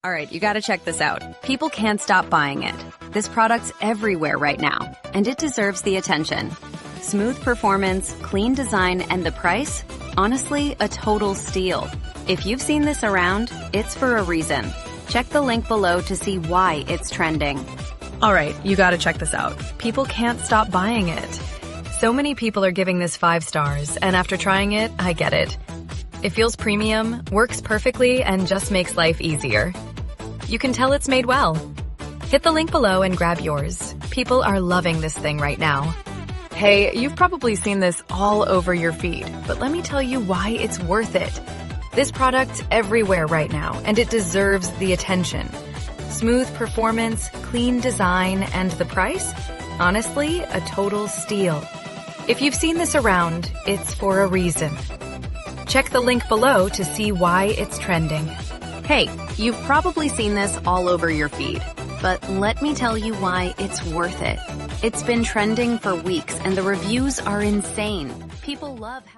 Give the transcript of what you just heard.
All right, you gotta check this out. People can't stop buying it. This product's everywhere right now, and it deserves the attention. Smooth performance, clean design, and the price? Honestly, a total steal. If you've seen this around, it's for a reason. Check the link below to see why it's trending. All right, you gotta check this out. People can't stop buying it. So many people are giving this 5 stars, and after trying it, I get it. It feels premium, works perfectly, and just makes life easier. You can tell it's made well. Hit the link below and grab yours. People are loving this thing right now. Hey, you've probably seen this all over your feed, but let me tell you why it's worth it. This product's everywhere right now, and it deserves the attention. Smooth performance, clean design, and the price? Honestly, a total steal. If you've seen this around, it's for a reason. Check the link below to see why it's trending. Hey, you've probably seen this all over your feed, but let me tell you why it's worth it. It's been trending for weeks, and the reviews are insane. People love how